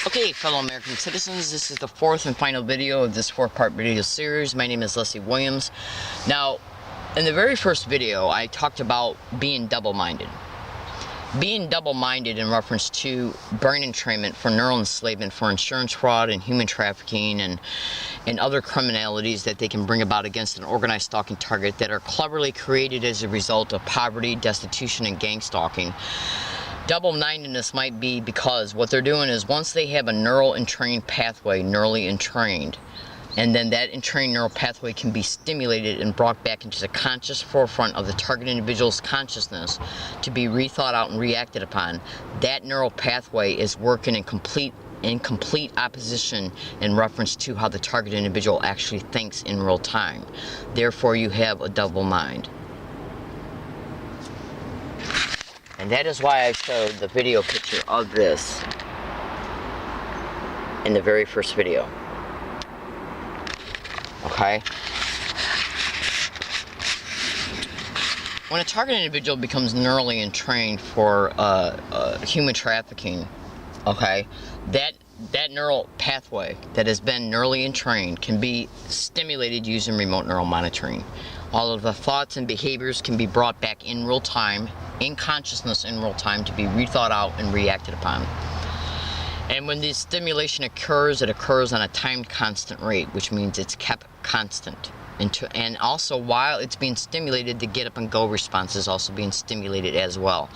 Okay, fellow American citizens, this is the fourth and final video of this four-part video series. My name is Leslie Williams. Now, in the very first video, I talked about being double-minded. Being double-minded in reference to brain entrainment for neural enslavement for insurance fraud and human trafficking and other criminalities that they can bring about against an organized stalking target that are cleverly created as a result of poverty, destitution, and gang stalking. Double-mindedness might be because what they're doing is once they have a neural entrained pathway, neurally entrained, and then that entrained neural pathway can be stimulated and brought back into the conscious forefront of the target individual's consciousness to be rethought out and reacted upon, that neural pathway is working in complete opposition in reference to how the target individual actually thinks in real time. Therefore, you have a double mind. And that is why I showed the video picture of this in the very first video. Okay? When a target individual becomes neurally entrained for human trafficking, okay, that neural pathway that has been neurally entrained can be stimulated using remote neural monitoring. All of the thoughts and behaviors can be brought back in real time, in consciousness in real time, to be rethought out and reacted upon. And when this stimulation occurs, it occurs on a timed constant rate, which means it's kept constant. And also, while it's being stimulated, the get up and go response is also being stimulated as well.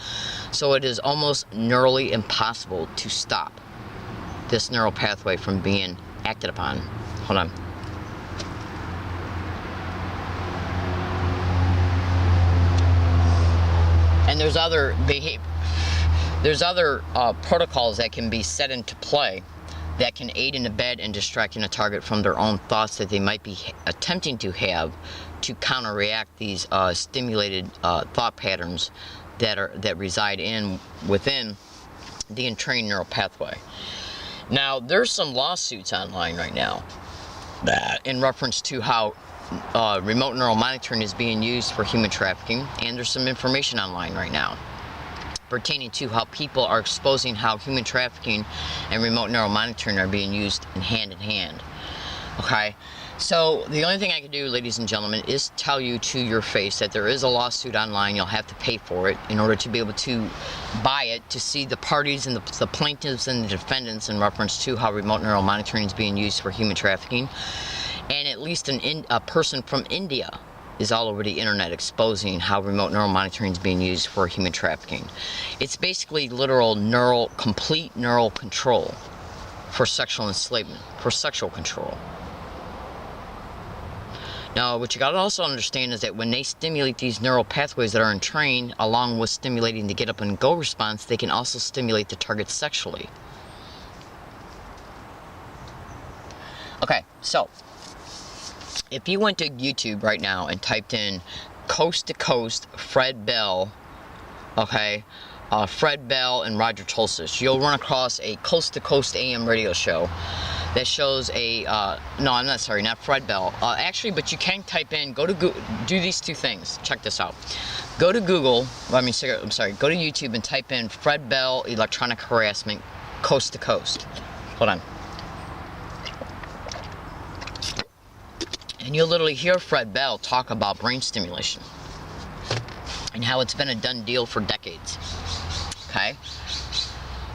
So it is almost neurally impossible to stop this neural pathway from being acted upon. Hold on. And there's other protocols that can be set into play that can aid and abet in distracting a target from their own thoughts that they might be attempting to have to counteract these stimulated thought patterns that reside within the entrained neural pathway. Now, there's some lawsuits online right now that in reference to how remote neural monitoring is being used for human trafficking, and there's some information online right now pertaining to how people are exposing how human trafficking and remote neural monitoring are being used in hand. Okay, so the only thing I can do, ladies and gentlemen, is tell you to your face that there is a lawsuit online. You'll have to pay for it in order to be able to buy it, to see the parties and the plaintiffs and the defendants in reference to how remote neural monitoring is being used for human trafficking. And at least a person from India is all over the internet exposing how remote neural monitoring is being used for human trafficking. It's basically literal complete neural control for sexual enslavement, for sexual control. Now, what you gotta also understand is that when they stimulate these neural pathways that are entrained, along with stimulating the get up and go response, they can also stimulate the target sexually. Okay, so if you went to YouTube right now and typed in Coast to Coast Fred Bell, okay, Fred Bell and Roger Tulsis, you'll run across a Coast to Coast AM radio show that shows a, no, I'm not sorry, not Fred Bell, actually, but you can type in, go to Google, do these two things, check this out. Go to Google, go to YouTube and type in Fred Bell Electronic Harassment Coast to Coast. Hold on. And you'll literally hear Fred Bell talk about brain stimulation and how it's been a done deal for decades. Okay?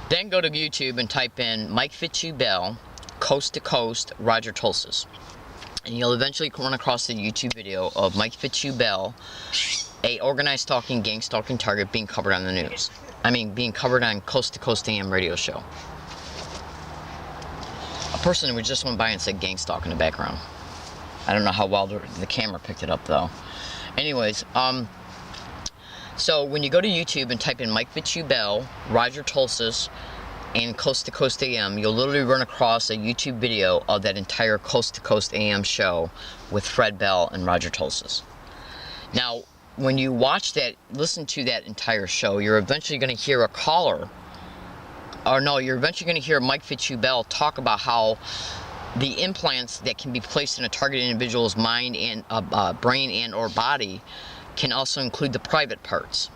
Then go to YouTube and type in Mike Fitzhugh Bell, Coast to Coast, Roger Tulsis. And you'll eventually run across the YouTube video of Mike Fitzhugh Bell, a organized stalking, gang stalking target being covered on the news. I mean, being covered on Coast to Coast AM radio show. A person who just went by and said gang stalk in the background. I don't know how well the camera picked it up though. Anyways, so when you go to YouTube and type in Mike Fitzhugh Bell, Roger Tulsis, and Coast to Coast AM, you'll literally run across a YouTube video of that entire Coast to Coast AM show with Fred Bell and Roger Tulsis. Now, when you watch that, listen to that entire show, you're eventually going to hear a caller, or no, you're eventually going to hear Mike Fitzhugh Bell talk about how the implants that can be placed in a target individual's mind and brain and or body can also include the private parts.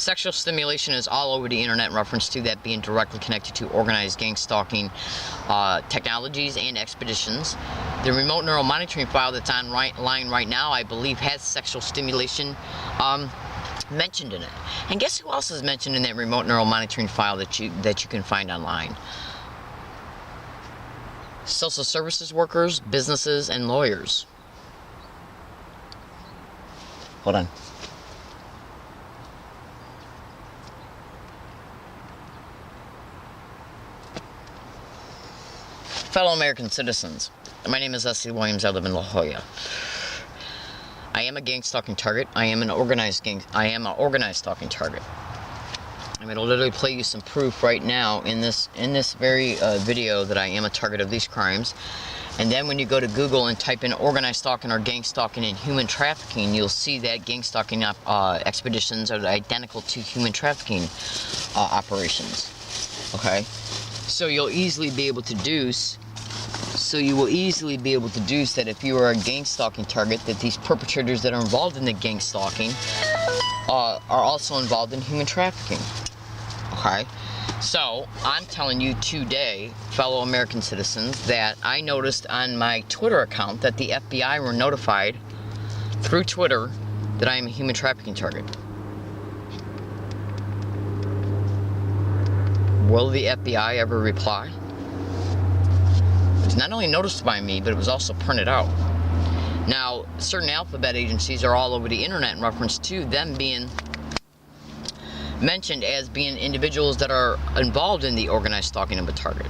Sexual stimulation is all over the internet in reference to that being directly connected to organized gang stalking technologies and expeditions. The remote neural monitoring file that's online right now, I believe, has sexual stimulation mentioned in it. And guess who else is mentioned in that remote neural monitoring file that you can find online? Social services workers, businesses, and lawyers. Hold on. Fellow American citizens, my name is Leslie Williams. I live in La Jolla. I am a gang stalking target. I am an organized stalking target. I'm going to literally play you some proof right now in this very video that I am a target of these crimes. And then when you go to Google and type in organized stalking or gang stalking and human trafficking, you'll see that gang stalking expeditions are identical to human trafficking operations. Okay, so you'll easily be able to deduce. So you will easily be able to deduce that if you are a gang stalking target, that these perpetrators that are involved in the gang stalking are also involved in human trafficking. Okay, so I'm telling you today, fellow American citizens, that I noticed on my Twitter account that the FBI were notified through Twitter that I am a human trafficking target. Will the FBI ever reply? It was not only noticed by me, but it was also printed out. Now, certain alphabet agencies are all over the internet in reference to them being mentioned as being individuals that are involved in the organized stalking of a target.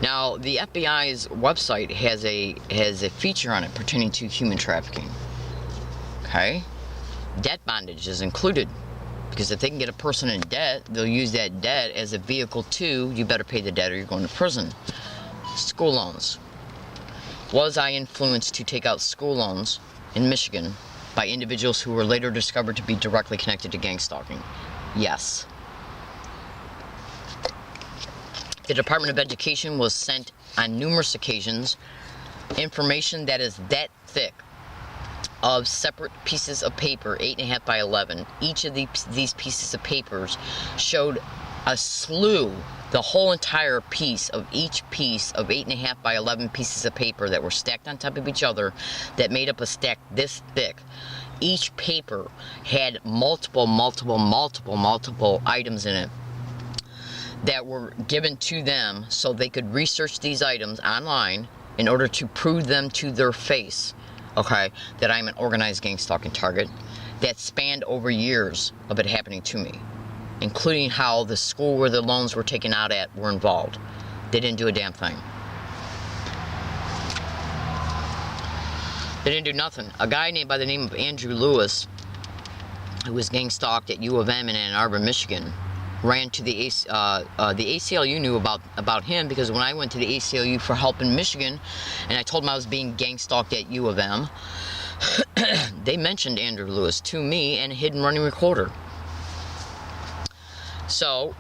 Now, the FBI's website has a feature on it pertaining to human trafficking. Okay? Debt bondage is included. Because if they can get a person in debt, they'll use that debt as a vehicle to, you better pay the debt or you're going to prison. School loans. Was I influenced to take out school loans in Michigan by individuals who were later discovered to be directly connected to gang stalking? Yes. The Department of Education was sent on numerous occasions information that is that thick of separate pieces of paper, 8.5 by 11. Each of these pieces of papers showed a slew, the whole entire piece of each piece of 8.5 by 11 pieces of paper that were stacked on top of each other that made up a stack this thick. Each paper had multiple items in it that were given to them so they could research these items online in order to prove them to their face, okay, that I'm an organized gang stalking target that spanned over years of it happening to me, including how the school where the loans were taken out at were involved. They didn't do a damn thing. They didn't do nothing. A guy named by the name of Andrew Lewis, who was gang stalked at U of M in Ann Arbor, Michigan, ran to the ACLU knew about him because when I went to the ACLU for help in Michigan and I told them I was being gang stalked at U of M, they mentioned Andrew Lewis to me and a hidden running recorder. So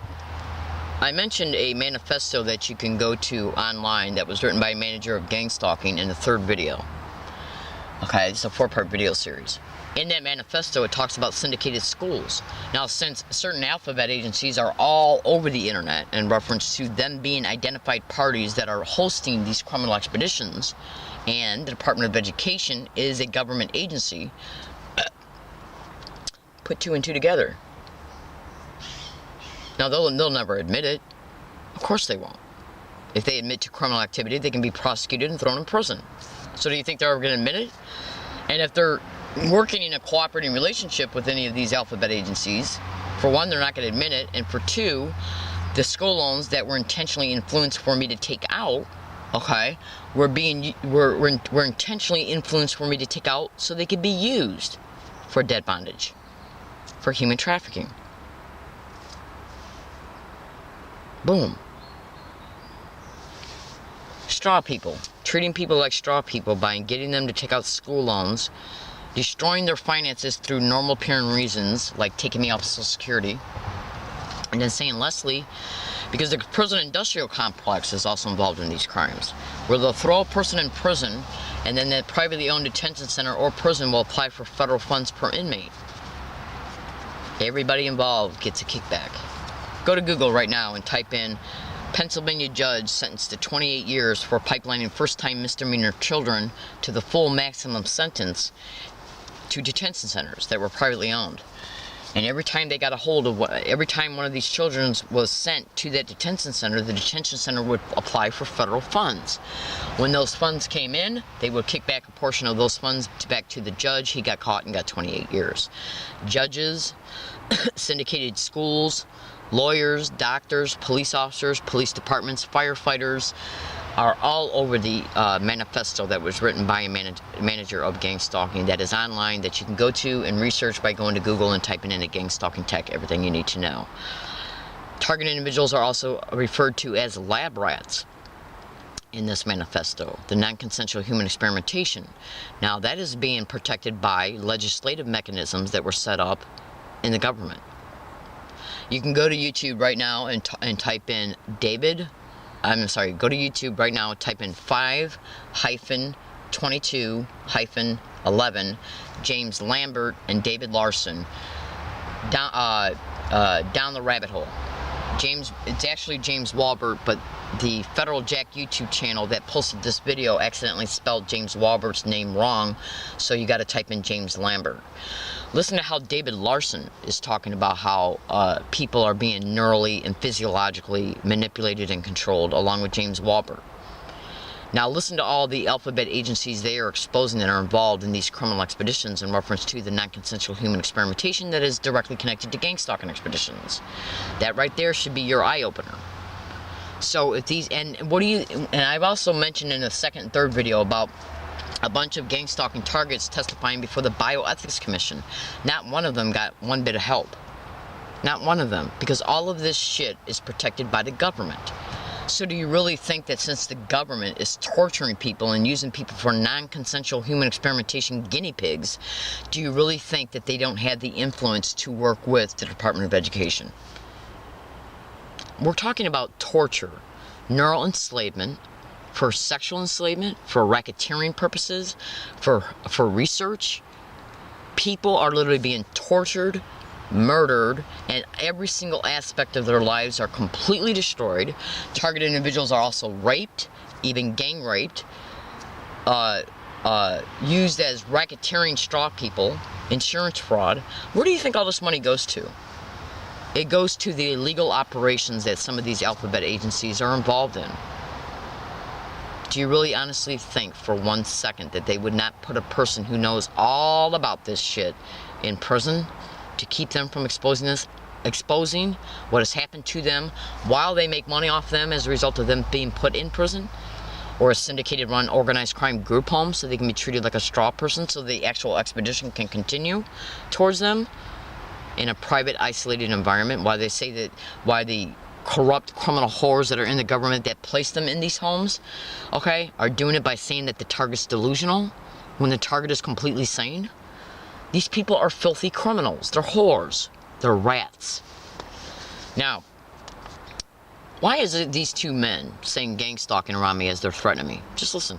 I mentioned a manifesto that you can go to online that was written by a manager of gang stalking in the third video. Okay, it's a 4-part video series. In that manifesto, it talks about syndicated schools. Now, since certain alphabet agencies are all over the internet in reference to them being identified parties that are hosting these criminal expeditions, and the Department of Education is a government agency, put 2 and 2 together. Now, they'll never admit it. Of course they won't. If they admit to criminal activity, they can be prosecuted and thrown in prison. So do you think they're ever going to admit it? And if they're working in a cooperating relationship with any of these alphabet agencies, for one, they're not going to admit it, and for two, the school loans that were intentionally influenced for me to take out, okay, were intentionally influenced for me to take out so they could be used for debt bondage, for human trafficking. Boom. Straw people. Treating people like straw people by getting them to take out school loans, destroying their finances through normal appearing reasons, like taking me off Social Security, and then saying, Leslie, because the prison industrial complex is also involved in these crimes, where they'll throw a person in prison, and then that privately owned detention center or prison will apply for federal funds per inmate. Everybody involved gets a kickback. Go to Google right now and type in Pennsylvania judge sentenced to 28 years for pipelining first-time misdemeanor children to the full maximum sentence to detention centers that were privately owned. And every time they got a hold of every time one of these children was sent to that detention center, the detention center would apply for federal funds. When those funds came in, they would kick back a portion of those funds back to the judge. He got caught and got 28 years. Judges, syndicated schools, lawyers, doctors, police officers, police departments, firefighters are all over the manifesto that was written by a manager of gang stalking that is online, that you can go to and research by going to Google and typing in a gang stalking tech, everything you need to know. Targeted individuals are also referred to as lab rats in this manifesto, the non-consensual human experimentation. Now that is being protected by legislative mechanisms that were set up in the government. You can go to YouTube right now and type in go to YouTube right now, type in 5-22-11 James Lambert and David Larson down the rabbit hole. It's actually James Walbert, but the Federal Jack YouTube channel that posted this video accidentally spelled James Walbert's name wrong, so you got to type in James Lambert. Listen to how David Larson is talking about how people are being neurally and physiologically manipulated and controlled, along with James Walbert. Now listen to all the alphabet agencies they are exposing that are involved in these criminal expeditions in reference to the non-consensual human experimentation that is directly connected to gang stalking expeditions. That right there should be your eye-opener. So if these, and I've also mentioned in the second and third video about a bunch of gang stalking targets testifying before the Bioethics Commission. Not one of them got one bit of help. Not one of them. Because all of this shit is protected by the government. So do you really think that since the government is torturing people and using people for non-consensual human experimentation guinea pigs, do you really think that they don't have the influence to work with the Department of Education? We're talking about torture, neural enslavement, for sexual enslavement, for racketeering purposes, for research. People are literally being tortured, murdered, and every single aspect of their lives are completely destroyed. Targeted individuals are also raped, even gang raped, used as racketeering straw people, insurance fraud. Where do you think all this money goes to? It goes to the illegal operations that some of these alphabet agencies are involved in. Do you really honestly think for 1 second that they would not put a person who knows all about this shit in prison to keep them from exposing what has happened to them while they make money off them as a result of them being put in prison? Or a syndicated run organized crime group home so they can be treated like a straw person so the actual expedition can continue towards them in a private, isolated environment? Why they say that, why the corrupt criminal whores that are in the government that place them in these homes, okay, are doing it by saying that the target's delusional when the target is completely sane? These people are filthy criminals. They're whores. They're rats. Now, why is it these two men saying gang stalking around me as they're threatening me? Just listen.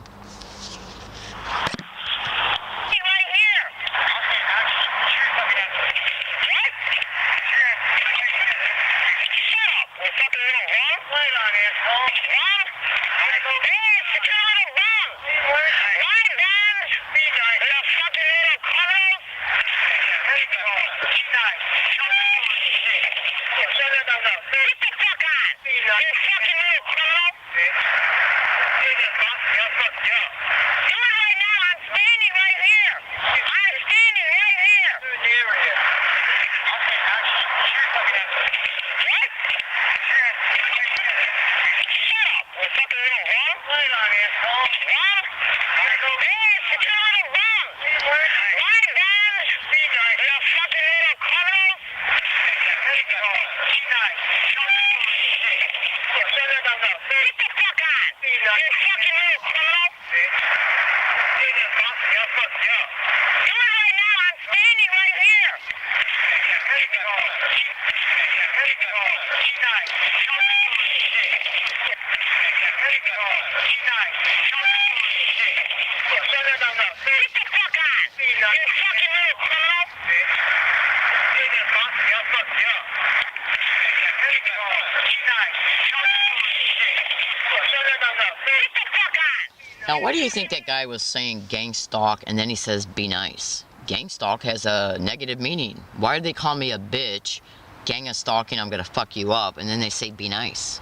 Now, why do you think that guy was saying gang stalk and then he says be nice? Gang stalk has a negative meaning. Why do they call me a bitch? Gang of stalking, I'm gonna fuck you up, and then they say be nice?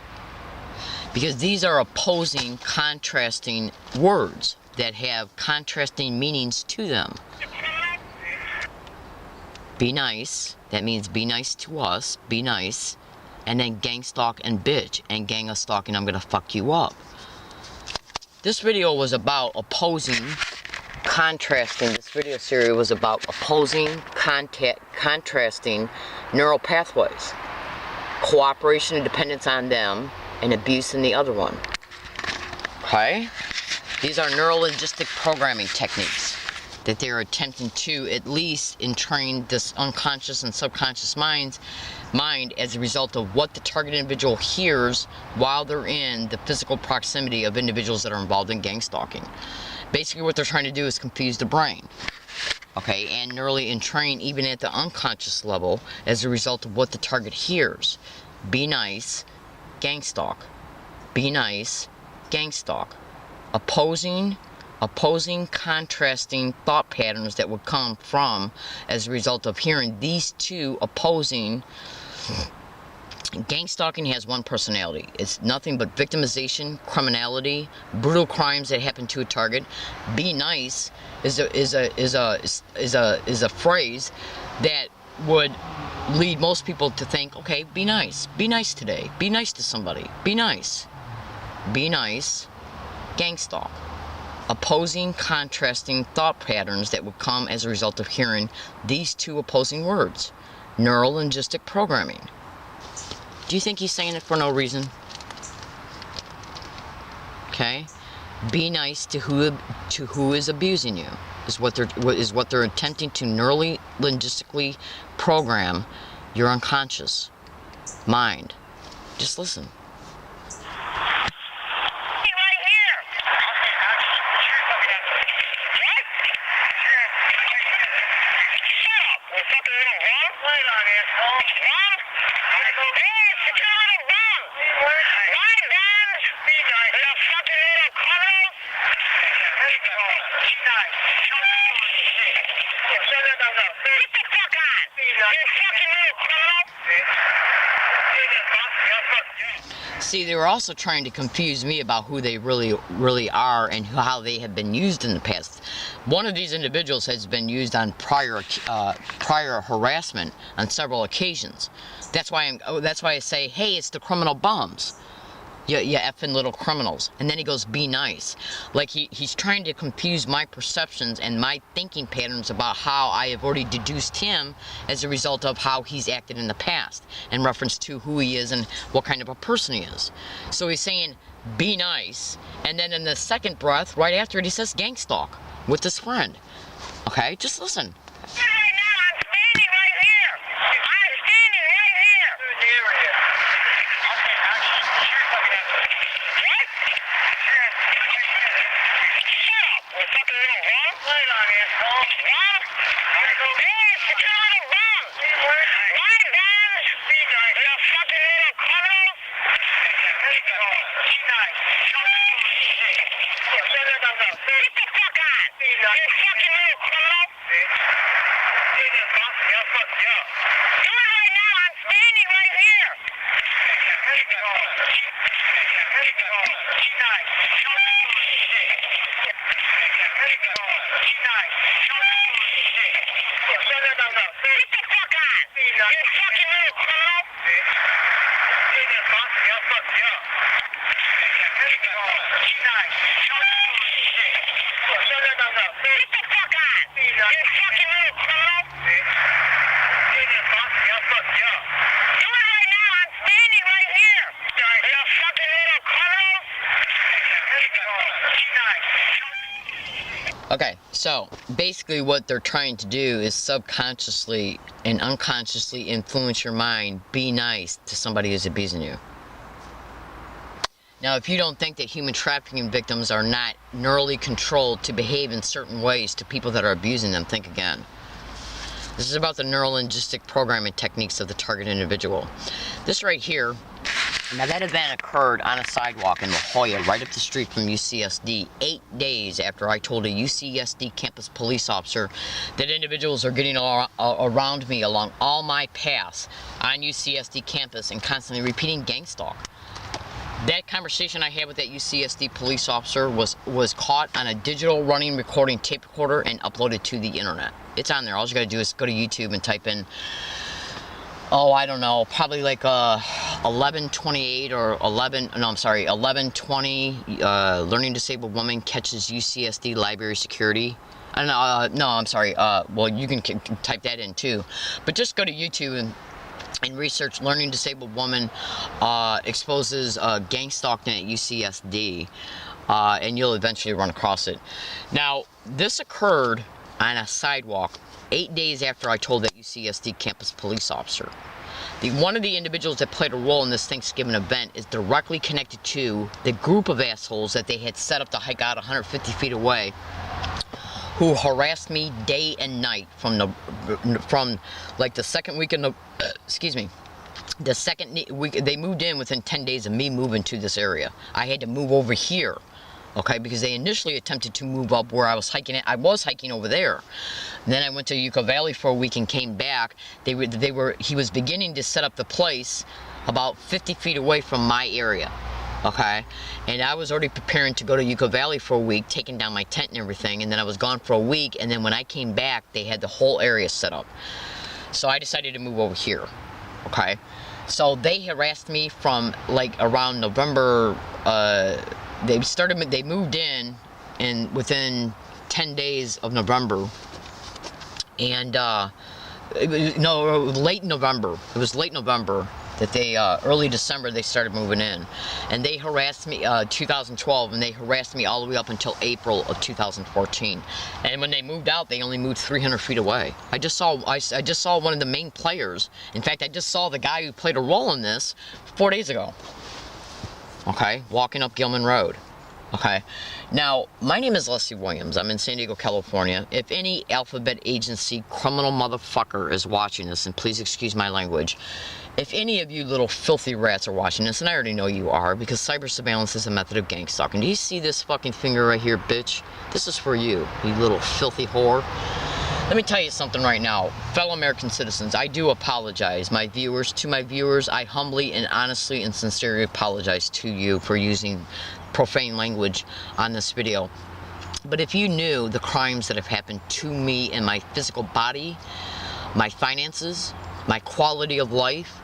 Because these are opposing, contrasting words that have contrasting meanings to them. Be nice, that means be nice to us, be nice, and then gang stalk and bitch, and gang of stalking, I'm gonna fuck you up. This video was about opposing, contrasting. This video series was about opposing, contrasting neural pathways. Cooperation and dependence on them, and abuse in the other one. Okay? These are neuro-linguistic programming techniques that they're attempting to at least entrain this unconscious and subconscious mind as a result of what the target individual hears while they're in the physical proximity of individuals that are involved in gang stalking. Basically what they're trying to do is confuse the brain, okay, and neurally entrain even at the unconscious level as a result of what the target hears. Be nice, gang stalk. Be nice, gang stalk. Opposing, contrasting thought patterns that would come from as a result of hearing these two opposing. Gang stalking has one personality. It's nothing but victimization, criminality, brutal crimes that happen to a target. Be nice is a phrase that would lead most people to think, okay, be nice today, be nice to somebody, be nice, gang stalk. Opposing, contrasting thought patterns that would come as a result of hearing these two opposing words. Neuro-linguistic programming. Do you think he's saying it for no reason? Okay? Be nice to who is abusing you. Is what they're attempting to neuro-linguistically program your unconscious mind. Just listen. See, they were also trying to confuse me about who they really are and how they have been used in the past. One of these individuals has been used on prior harassment on several occasions. That's why I say, hey, it's the criminal bums. You effing little criminals. And then he goes, be nice. Like he's trying to confuse my perceptions and my thinking patterns about how I have already deduced him as a result of how he's acted in the past in reference to who he is and what kind of a person he is. So he's saying, be nice. And then in the second breath, right after it, he says gang stalk with his friend. Okay, just listen. Okay, so basically what they're trying to do is subconsciously and unconsciously influence your mind. Be nice to somebody who's abusing you. Now, if you don't think that human trafficking victims are not neurally controlled to behave in certain ways to people that are abusing them, think again. This is about the neuro-linguistic programming techniques of the target individual. This right here Now that event occurred on a sidewalk in La Jolla, right up the street from UCSD, 8 days after I told a UCSD campus police officer that individuals are getting around me along all my paths on UCSD campus and constantly repeating gang stalk. That conversation I had with that UCSD police officer was caught on a digital running recording tape recorder and uploaded to the internet. It's on there. All you gotta do is go to YouTube and type in, oh, I don't know, probably like 1128 or 1120 learning disabled woman catches UCSD library security. I don't know, no, I'm sorry, well, you can type that in too. But just go to YouTube and research learning disabled woman exposes gang stalking at UCSD, and you'll eventually run across it. Now, this occurred on a sidewalk 8 days after I told that UCSD campus police officer. One of the individuals that played a role in this Thanksgiving event is directly connected to the group of assholes that they had set up to hike out 150 feet away, who harassed me day and night from like the second week in excuse me, the second week. They moved in within 10 days of me moving to this area. I had to move over here, okay, because they initially attempted to move up where I was hiking it. I was hiking over there. And then I went to Yucca Valley for a week and came back. He was beginning to set up the place about 50 feet away from my area, okay, and I was already preparing to go to Yucca Valley for a week, taking down my tent and everything, and then I was gone for a week, and then when I came back, they had the whole area set up. So I decided to move over here, okay. So they harassed me from like around November. They moved in within 10 days of November, and late November. It was late November that they, early December, they started moving in. And they harassed me, 2012, and they harassed me all the way up until April of 2014. And when they moved out, they only moved 300 feet away. I just saw one of the main players. In fact, I just saw the guy who played a role in this 4 days ago. Okay, walking up Gilman Road. Okay, now, my name is Leslie Williams. I'm in San Diego, California. If any alphabet agency criminal motherfucker is watching this, and please excuse my language, if any of you little filthy rats are watching this, and I already know you are, because cyber surveillance is a method of gang stalking. Do you see this fucking finger right here, bitch? This is for you, you little filthy whore. Let me tell you something right now, fellow American citizens, I do apologize. To my viewers, I humbly and honestly and sincerely apologize to you for using profane language on this video. But if you knew the crimes that have happened to me in my physical body, my finances, my quality of life,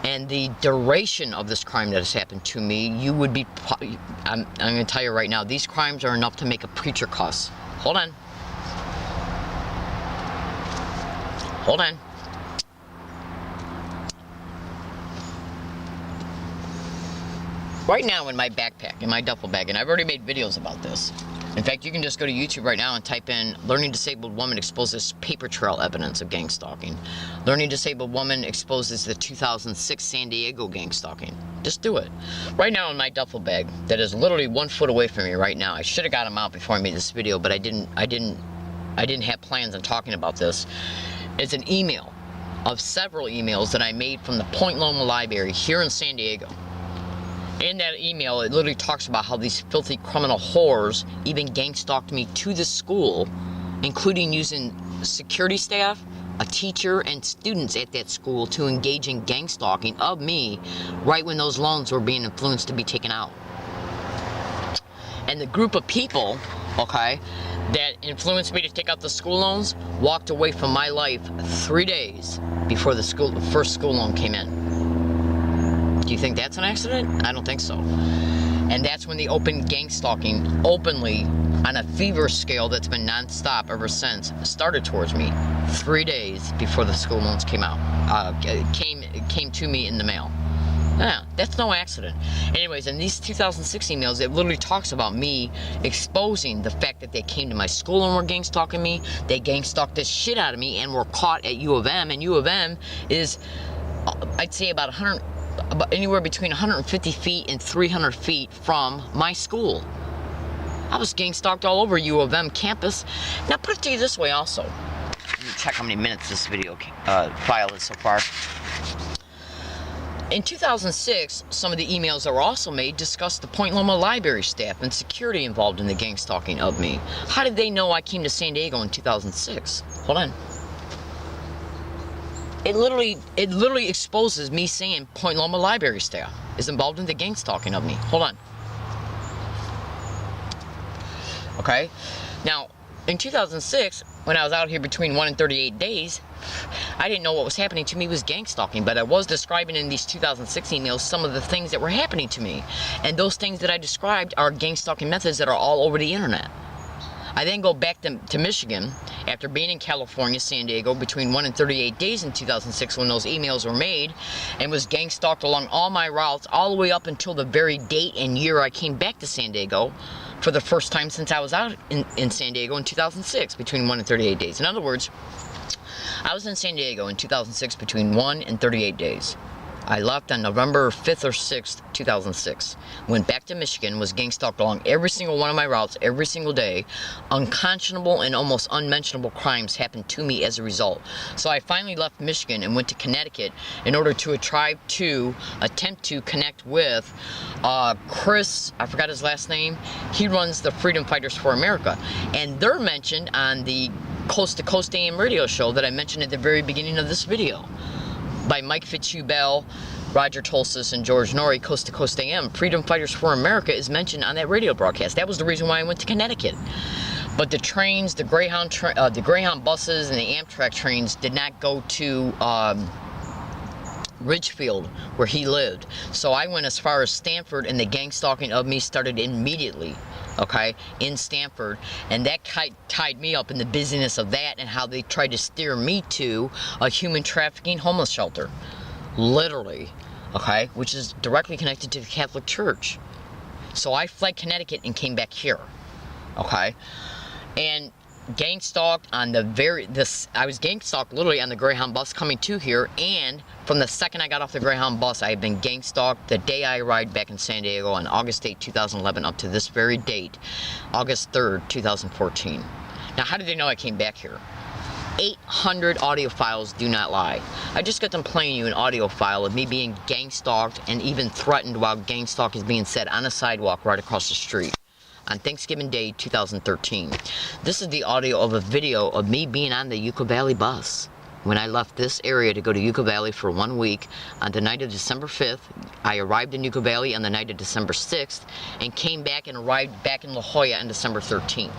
and the duration of this crime that has happened to me, you would be, I'm going to tell you right now, these crimes are enough to make a preacher cuss. Hold on. Hold on. Right now in my backpack, in my duffel bag, and I've already made videos about this. In fact, you can just go to YouTube right now and type in learning disabled woman exposes paper trail evidence of gang stalking. Learning disabled woman exposes the 2006 San Diego gang stalking. Just do it. Right now in my duffel bag, that is literally 1 foot away from me right now. I should have got him out before I made this video, but I didn't have plans on talking about this. It's an email of several emails that I made from the Point Loma Library here in San Diego. In that email, it literally talks about how these filthy criminal whores even gang stalked me to the school, including using security staff, a teacher, and students at that school to engage in gang stalking of me right when those loans were being influenced to be taken out. And the group of people, okay, that influenced me to take out the school loans walked away from my life 3 days before the first school loan came in. Do you think that's an accident? I don't think so. And that's when they opened gang stalking openly on a fever scale that's been non-stop ever since started towards me 3 days before the school loans came out, came to me in the mail. Yeah, that's no accident. Anyways, in these 2006 emails, it literally talks about me exposing the fact that they came to my school and were gang stalking me. They gang stalked the shit out of me and were caught at U of M. And U of M is, I'd say, about anywhere between 150 feet and 300 feet from my school. I was gang stalked all over U of M campus. Now, put it to you this way also. Let me check how many minutes this video file is so far. In 2006, some of the emails that were also made discussed the Point Loma library staff and security involved in the gang stalking of me. How did they know I came to San Diego in 2006? Hold on. It literally exposes me saying Point Loma library staff is involved in the gang stalking of me. Hold on. Okay. Now, in 2006, when I was out here between 1 and 38 days, I didn't know what was happening to me was gang stalking, but I was describing in these 2006 emails some of the things that were happening to me. And those things that I described are gang stalking methods that are all over the internet. I then go back to Michigan after being in California, San Diego, between 1 and 38 days in 2006 when those emails were made, and was gang stalked along all my routes all the way up until the very date and year I came back to San Diego for the first time since I was out in San Diego in 2006, between 1 and 38 days. In other words, I was in San Diego in 2006 between 1 and 38 days. I left on November 5th or 6th, 2006. Went back to Michigan, was gang stalked along every single one of my routes, every single day. Unconscionable and almost unmentionable crimes happened to me as a result. So I finally left Michigan and went to Connecticut in order to attempt to connect with Chris, I forgot his last name. He runs the Freedom Fighters for America. And they're mentioned on the Coast to Coast AM radio show that I mentioned at the very beginning of this video, by Mike Fitzhugh-Bell, Roger Tolsis, and George Norrie. Coast to Coast AM. Freedom Fighters for America is mentioned on that radio broadcast. That was the reason why I went to Connecticut. But the trains, the Greyhound buses, and the Amtrak trains did not go to Ridgefield, where he lived. So I went as far as Stamford, and the gang stalking of me started immediately. Okay, in Stamford, and that tied me up in the busyness of that and how they tried to steer me to a human trafficking homeless shelter, literally, okay, which is directly connected to the Catholic Church. So I fled Connecticut and came back here, okay, and gang stalked on I was gang stalked literally on the Greyhound bus coming to here, and from the second I got off the Greyhound bus, I have been gang stalked the day I arrived back in San Diego on August 8, 2011, up to this very date, August 3rd, 2014. Now, how did they know I came back here? 800 audio files do not lie. I just got done playing you an audio file of me being gang stalked and even threatened while gang stalk is being said on a sidewalk right across the street on Thanksgiving Day 2013. This is the audio of a video of me being on the Yucca Valley bus. When I left this area to go to Yucca Valley for 1 week, on the night of December 5th, I arrived in Yucca Valley on the night of December 6th, and came back and arrived back in La Jolla on December 13th.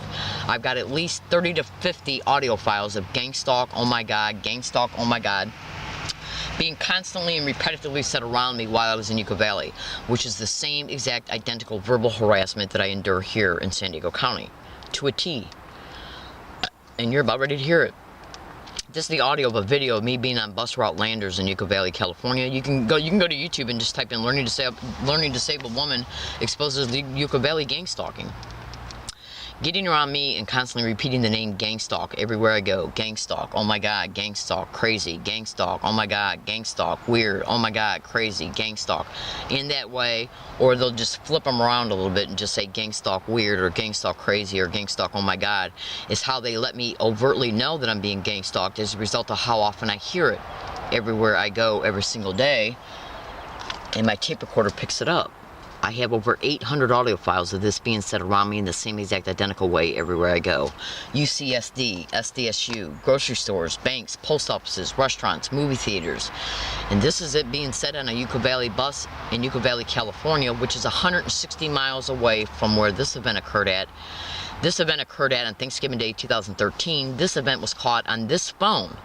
I've got at least 30 to 50 audio files of gang stalk, oh my God, gang stalk, oh my God, being constantly and repetitively said around me while I was in Yucca Valley, which is the same exact identical verbal harassment that I endure here in San Diego County, to a T. And you're about ready to hear it. This is the audio of a video of me being on bus route Landers in Yucca Valley, California. You can go to YouTube and just type in learning disabled woman exposes Yucca Valley gang stalking. Getting around me and constantly repeating the name gang stalk everywhere I go. Gang stalk, oh my God, gang stalk, crazy, gang stalk, oh my God, gang stalk, weird, oh my God, crazy, gang stalk. In that way, or they'll just flip them around a little bit and just say gang stalk weird, or gang stalk crazy, or gang stalk oh my God, is how they let me overtly know that I'm being gang stalked as a result of how often I hear it everywhere I go every single day, and my tape recorder picks it up. I have over 800 audio files of this being said around me in the same exact identical way everywhere I go. UCSD, SDSU, grocery stores, banks, post offices, restaurants, movie theaters. And this is it being said on a Yucca Valley bus in Yucca Valley, California, which is 160 miles away from where this event occurred at. This event occurred at on Thanksgiving Day 2013. This event was caught on this phone.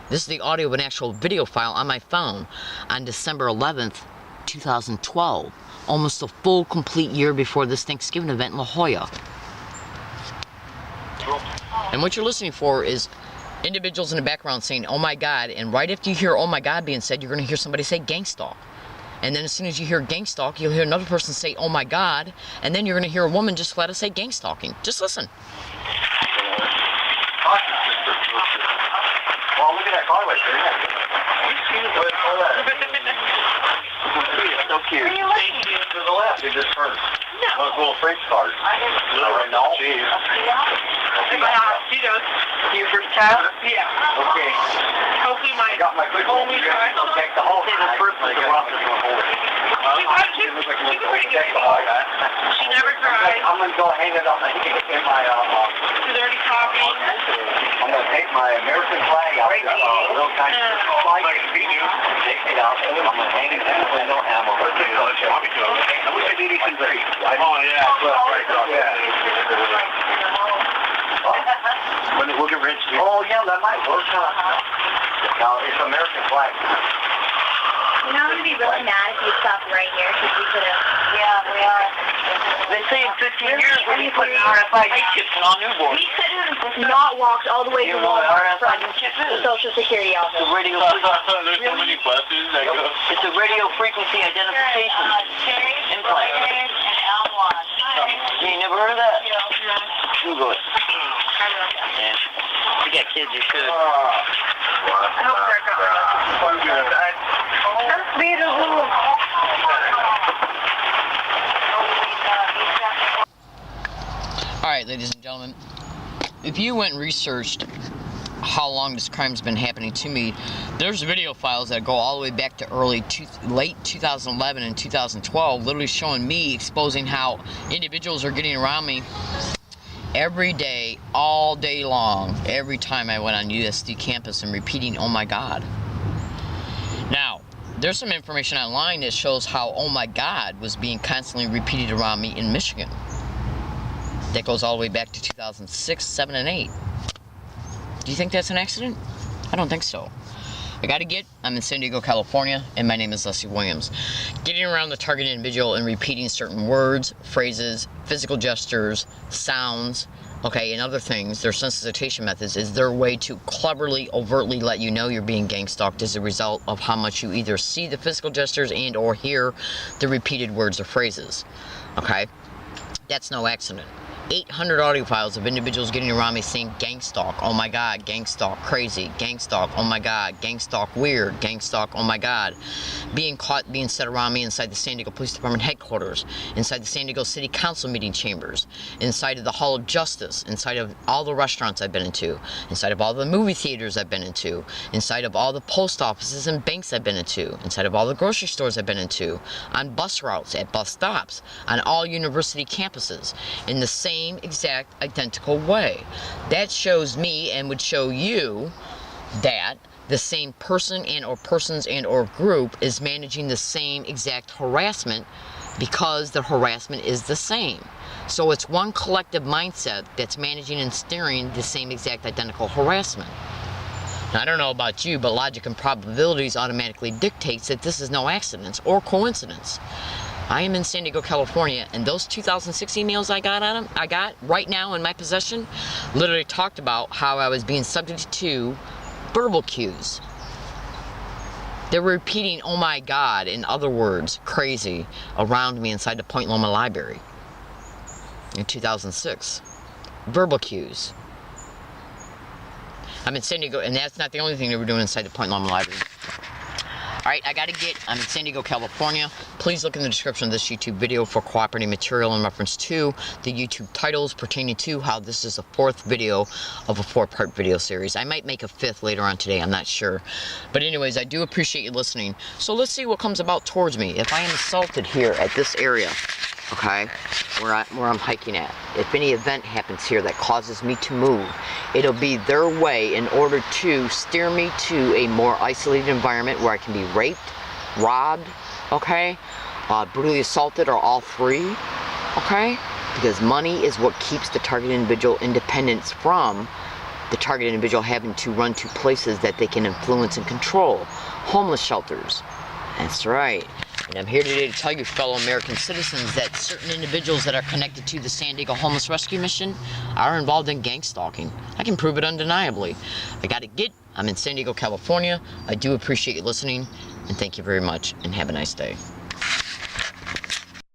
This is the audio of an actual video file on my phone on December 11th, 2012. Almost a full, complete year before this Thanksgiving event in La Jolla. And what you're listening for is individuals in the background saying, oh my God, and right after you hear oh my God being said, you're going to hear somebody say gang stalk. And then as soon as you hear gang stalk, you'll hear another person say oh my God, and then you're going to hear a woman just flat out say gang stalking. Just listen. Well, look at that car right there. so cute. Where are you looking? To the left, you just turned. No. Those little French cars. No. Cheese. Cheetos. You first child? Yeah. Okay. Hopefully my I got my quick only child. I'll take the whole thing. The first one, the rough is one whole. She's pretty good. She never cries. I'm going to go hang it up in my, She's already talking. I'm going to take my American flag out. Little kind of flag. Take it out. I'm going to hang it in the window and I'm going to put it on the shelf. I wish I did anything great. Oh, yeah. We'll get rich. Oh, yeah, that might work. Now, it's American flag. You know, I'm going to be really mad if you stopped right here because we could have... Yeah, we are. They say in 15 years when you put an RFID chip in all newborns. We could have not walked all the way to Walmart from the Social Security It's office. a radio There's so many buses that go. It's a radio frequency identification implant. And Elmwood. You ain't never heard of that? Google it. Yeah. If you got kids, you should. I hope they're going. That's beautiful. Alright, ladies and gentlemen, if you went and researched how long this crime's been happening to me, there's video files that go all the way back to late 2011 and 2012, literally showing me exposing how individuals are getting around me every day, all day long, every time I went on USD campus and repeating, oh my God. Now, there's some information online that shows how oh my God was being constantly repeated around me in Michigan. That goes all the way back to 2006, 7, and 8. Do you think that's an accident? I don't think so. I'm in San Diego, California, and my name is Leslie Williams. Getting around the targeted individual and repeating certain words, phrases, physical gestures, sounds, okay, and other things, their sensitization methods, is their way to cleverly, overtly let you know you're being gang stalked as a result of how much you either see the physical gestures and or hear the repeated words or phrases, okay? That's no accident. 800 audio files of individuals getting around me saying gang stalk, oh my God, gang stalk, crazy, gang stalk, oh my God, gang stalk, weird, gang stalk, oh my God. Being caught being set around me inside the San Diego Police Department headquarters, inside the San Diego City Council meeting chambers, inside of the Hall of Justice, inside of all the restaurants I've been into, inside of all the movie theaters I've been into, inside of all the post offices and banks I've been into, inside of all the grocery stores I've been into, on bus routes, at bus stops, on all university campuses, in the same exact identical way. That shows me and would show you that the same person and or persons and or group is managing the same exact harassment because the harassment is the same. So it's one collective mindset that's managing and steering the same exact identical harassment. Now, I don't know about you, but logic and probabilities automatically dictates that this is no accident or coincidence. I am in San Diego, California, and those 2006 emails I got right now in my possession, literally talked about how I was being subject to verbal cues. They were repeating, oh my God, in other words, crazy, around me inside the Point Loma Library in 2006. Verbal cues. I'm in San Diego, and that's not the only thing they were doing inside the Point Loma Library. Alright, I'm in San Diego, California. Please look in the description of this YouTube video for cooperating material in reference to the YouTube titles pertaining to how this is the 4th video of a 4-part video series. I might make a 5th later on today, I'm not sure. But anyways, I do appreciate you listening. So let's see what comes about towards me. If I am assaulted here at this area, okay, where I'm hiking at, if any event happens here that causes me to move, it'll be their way in order to steer me to a more isolated environment where I can be raped, robbed, okay, brutally assaulted, or all three, okay, because money is what keeps the targeted individual independent from the targeted individual having to run to places that they can influence and control. Homeless shelters. That's right. And I'm here today to tell you, fellow American citizens, that certain individuals that are connected to the San Diego Homeless Rescue Mission are involved in gang stalking. I can prove it undeniably. I'm in San Diego, California. I do appreciate you listening, and thank you very much, and have a nice day.